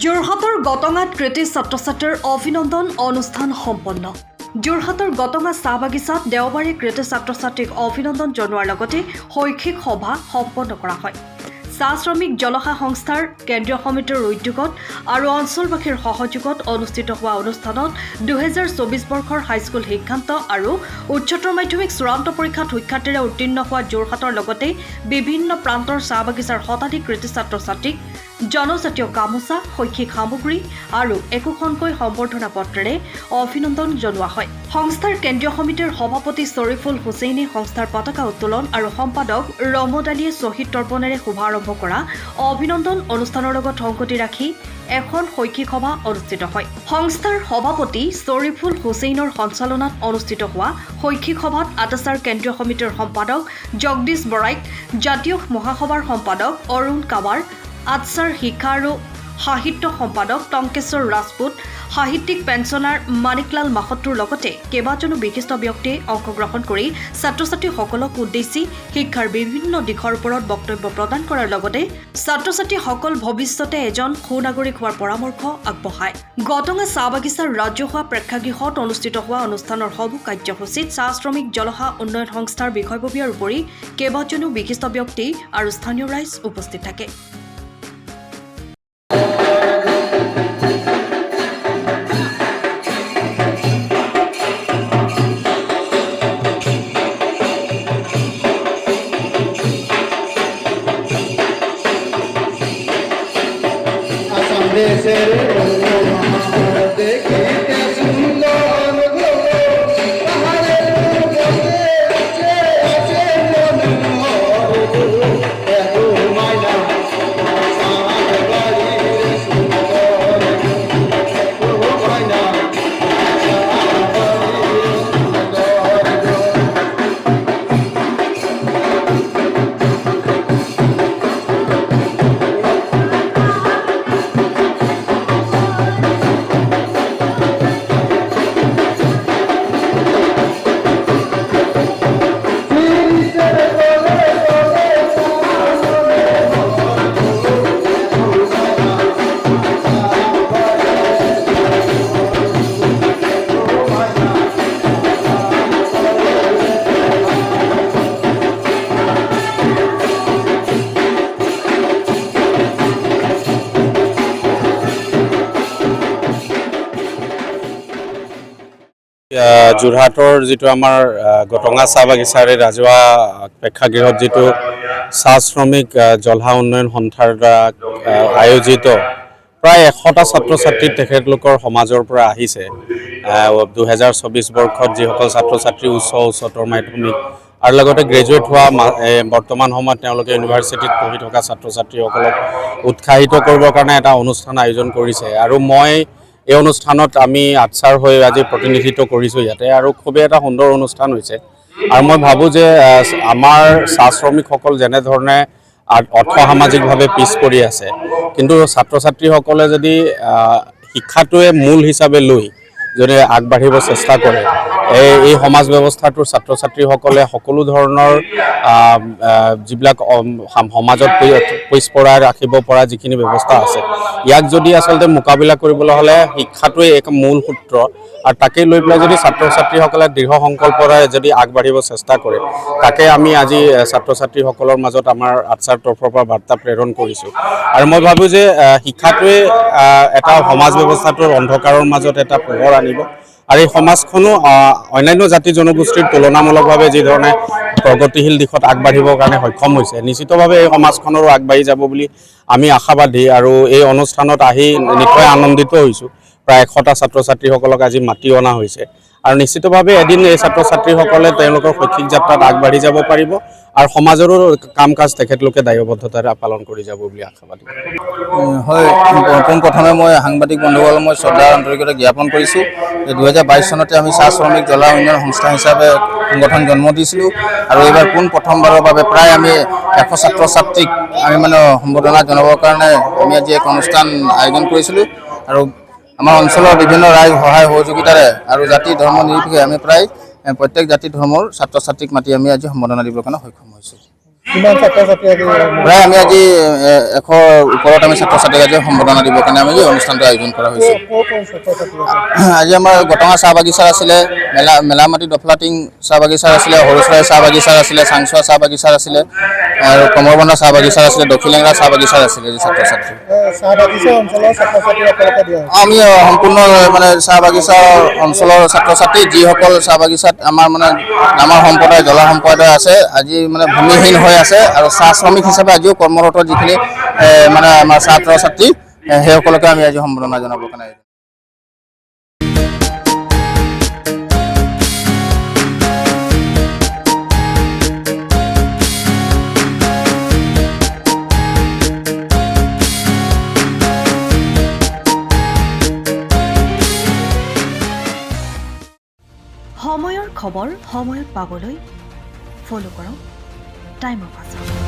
যোৰহাটৰ গটঙাত কৃতি ছাত্ৰ ছাত্ৰীৰ অভিনন্দন অনুষ্ঠান সম্পন্ন। যোৰহাটৰ গটঙা চাহ বাগিচাত দেওবাৰে কৃতি ছাত্ৰ ছাত্ৰীক অভিনন্দন জনোৱাৰ লগতে শৈক্ষিক সভা সম্পন্ন কৰা হয়। চাহ শ্ৰমিক জলসা সংস্থাৰ কেন্দ্ৰীয় সমিতিৰ উদ্যোগত আৰু অঞ্চলবাসীৰ সহযোগত অনুষ্ঠিত হোৱা অনুষ্ঠানত 2024 বৰ্ষৰ হাইস্কুল শিক্ষান্ত আৰু উচ্চতৰ মাধ্যমিক চূড়ান্ত পৰীক্ষাত শিক্ষাৰ্থীৰে উত্তীৰ্ণ হোৱা যোৰহাটৰ লগতে বিভিন্ন প্ৰান্তৰ চাহ বাগিচাৰ শতাধিক কৃতি ছাত্ৰ ছাত্ৰীক জনজাতীয় গামোচা, শৈক্ষিক সামগ্ৰী আৰু একোখনকৈ সম্বৰ্ধনা পত্ৰেৰে অভিনন্দন জনোৱা হয়। সংস্থাৰ কেন্দ্ৰীয় সমিতিৰ সভাপতি শ্বৰিফুল হুছেইনে সংস্থাৰ পতাকা উত্তোলন আৰু সম্পাদক ৰমদ আলীয়ে শ্বহীদ তৰ্পণেৰে শুভাৰম্ভ কৰা অভিনন্দন অনুষ্ঠানৰ লগত সংগতি ৰাখি এখন শৈক্ষিক সভা অনুষ্ঠিত হয়। সংস্থাৰ সভাপতি শ্বৰিফুল হুছেইনৰ সঞ্চালনাত অনুষ্ঠিত হোৱা শৈক্ষিক সভাত আটাছাৰ কেন্দ্ৰীয় সমিতিৰ সম্পাদক জগদীশ বৰাইক, জাতীয় মহাসভাৰ সম্পাদক অৰুণ কাৱাৰ, আটছাৰ শিক্ষা আৰু সাহিত্য সম্পাদক টংকেশ্বৰ ৰাজপুত, সাহিত্যিক পেঞ্চনাৰ মানিকলাল মাহতোৰ লগতে কেইবাজনো বিশিষ্ট ব্যক্তিয়ে অংশগ্ৰহণ কৰি ছাত্ৰ ছাত্ৰীসকলক উদ্দেশ্যি শিক্ষাৰ বিভিন্ন দিশৰ ওপৰত বক্তব্য প্ৰদান কৰাৰ লগতে ছাত্ৰ ছাত্ৰীসকল ভৱিষ্যতে এজন সুনাগৰিক হোৱাৰ পৰামৰ্শ আগবঢ়ায়। গটঙা চাহ বাগিচাৰ ৰাজহুৱা প্ৰেক্ষাগৃহত অনুষ্ঠিত হোৱা অনুষ্ঠানৰ সমূহ কাৰ্যসূচীত চাহ শ্ৰমিক জলসা উন্নয়ন সংস্থাৰ বিষয়ববীয়াৰ উপৰি কেইবাজনো বিশিষ্ট ব্যক্তি আৰু স্থানীয় ৰাইজ উপস্থিত থাকে। যোৰহাটৰ যিটো আমাৰ গটঙা চাহ বাগিচাৰে ৰাজহুৱা প্ৰেক্ষাগৃহত যিটো চাহ শ্ৰমিক জলসা উন্নয়ন সন্থাৰ দ্বাৰা আয়োজিত প্ৰায় 100টা ছাত্ৰ ছাত্ৰী তেখেতলোকৰ সমাজৰ পৰা আহিছে। 2024 বৰ্ষত যিসকল ছাত্ৰ ছাত্ৰী উচ্চতৰ মাধ্যমিক আৰু লগতে গ্ৰেজুৱেট হোৱা বৰ্তমান সময়ত তেওঁলোকে ইউনিভাৰ্চিটিত পঢ়ি থকা ছাত্ৰ ছাত্ৰীসকলক উৎসাহিত কৰিবৰ কাৰণে এটা অনুষ্ঠান আয়োজন কৰিছে আৰু মই এই অনুষ্ঠানত আমি আটছাৰ হৈ আজি প্ৰতিনিধিত্ব কৰিছোঁ ইয়াতে আৰু খুবেই এটা সুন্দৰ অনুষ্ঠান হৈছে। আৰু মই ভাবোঁ যে আমাৰ চাহ শ্ৰমিকসকল যেনেধৰণে অৰ্থ সামাজিকভাৱে পিছ পৰি আছে, কিন্তু ছাত্ৰ ছাত্ৰীসকলে যদি শিক্ষাটোৱে মূল হিচাপে লৈ যদি আগবাঢ়িব চেষ্টা কৰে, এই সমাজ ব্যৱস্থাটোৰ ছাত্ৰ ছাত্ৰীসকলে সকলো ধৰণৰ যিবিলাক সমাজত পিছপৰাই ৰাখিব পৰা যিখিনি ব্যৱস্থা আছে, ইয়াক যদি আচলতে মোকাবিলা কৰিবলৈ হ'লে শিক্ষাটোৱে এক মূল সূত্ৰ আৰু তাকে লৈ পেলাই যদি ছাত্ৰ ছাত্ৰীসকলে দৃঢ় সংকল্পৰে যদি আগবাঢ়িব চেষ্টা কৰে, তাকে আমি আজি ছাত্ৰ ছাত্ৰীসকলৰ মাজত আমাৰ আটছাৰ তৰফৰ পৰা বাৰ্তা প্ৰেৰণ কৰিছোঁ। আৰু মই ভাবোঁ যে শিক্ষাটোৱে এটা সমাজ ব্যৱস্থাটোৰ অন্ধকাৰৰ মাজত এটা পোহৰ আনিব আৰু এই সমাজখনো অন্যান্য জাতি জনগোষ্ঠীৰ তুলনামূলকভাৱে যিধৰণে প্ৰগতিশীল দিশত আগবাঢ়িবৰ কাৰণে সক্ষম হৈছে, নিশ্চিতভাৱে এই সমাজখনৰো আগবাঢ়ি যাব বুলি আমি আশাবাদী আৰু এই অনুষ্ঠানত আহি নিশ্চয় আনন্দিত হৈছোঁ। প্ৰায় 100টা ছাত্ৰ ছাত্ৰীসকলক আজি মাতি অনা হৈছে আৰু নিশ্চিতভাৱে এদিন এই ছাত্ৰ ছাত্ৰীসকলে তেওঁলোকৰ শৈক্ষিক যাত্ৰাত আগবাঢ়ি যাব পাৰিব আৰু সমাজৰো কাম কাজ তেখেতলোকে দায়বদ্ধতাৰে পালন কৰি যাব বুলি আশাবাদী। হয়, পোনপ্ৰথমে মই সাংবাদিক বন্ধুসকলক মই শ্ৰদ্ধাৰ আন্তৰিকতা জ্ঞাপন কৰিছোঁ যে 2022 চনতে আমি চাহ শ্ৰমিক জলসা উন্নয়ন সংস্থা হিচাপে সংগঠন জন্ম দিছিলোঁ আৰু এইবাৰ প্ৰথমবাৰৰ বাবে প্ৰায় আমি 100 ছাত্ৰ ছাত্ৰীক আমি সম্বৰ্ধনা জনাবৰ কাৰণে আমি আজি এক অনুষ্ঠান আয়োজন কৰিছিলোঁ আৰু আমাৰ অঞ্চলৰ বিভিন্ন ৰাইজ সহায় সহযোগিতাৰে আৰু জাতি ধৰ্ম নিৰ্বিশেষে আমি প্ৰায় প্ৰত্যেক জাতি ধৰ্মৰ ছাত্ৰ ছাত্ৰীক মাতি আমি আজি সম্বৰ্ধনা দিবৰ কাৰণে সক্ষম হৈছোঁ। কিমান ছাত্ৰ ছাত্ৰী আজি প্ৰায় আমি আজি 100ৰ ওপৰত আমি ছাত্ৰ ছাত্ৰীক আজি সম্বৰ্ধনা দিবৰ কাৰণে আমি এই অনুষ্ঠানটো আয়োজন কৰা হৈছে। ক'ৰ ছাত্ৰ ছাত্ৰী আছে? আজি আমাৰ গটঙা চাহ বাগিচাৰ আছিলে, মেলামাটি দফলাটিং চাহ বাগিচাৰ আছিলে, সৰুচৰাই চাহ বাগিচাৰ আছিলে, চাংচোৱা চাহ বাগিচাৰ আছিলে আৰু কমৰবন্ধা চাহ বাগিচাৰ আছিলে, দক্ষিণলেংৰা চাহ বাগিচাৰ আছিলে যি ছাত্ৰ ছাত্ৰী। চাহ বাগিচা অঞ্চলৰ ছাত্ৰ ছাত্ৰীসকলকে দিয়া হৈছে। আমি সম্পূৰ্ণ মানে চাহ বাগিচা অঞ্চলৰ ছাত্ৰ ছাত্ৰী যিসকল চাহ বাগিচাত আমাৰ মানে আমাৰ সম্প্ৰদায় জলা সম্প্ৰদায় আছে, আজি মানে ভূমিহীন হৈ আছে আৰু চাহ শ্ৰমিক হিচাপে আজিও কৰ্মৰত যিখিনি মানে আমাৰ ছাত্ৰ ছাত্ৰী সেইসকলকে আমি আজি সম্বৰ্ধনা জনাবৰ কাৰণে সময়ৰ খবৰ সময়ত পাবলৈ ফ'ল' কৰক টাইম অফ আছাম।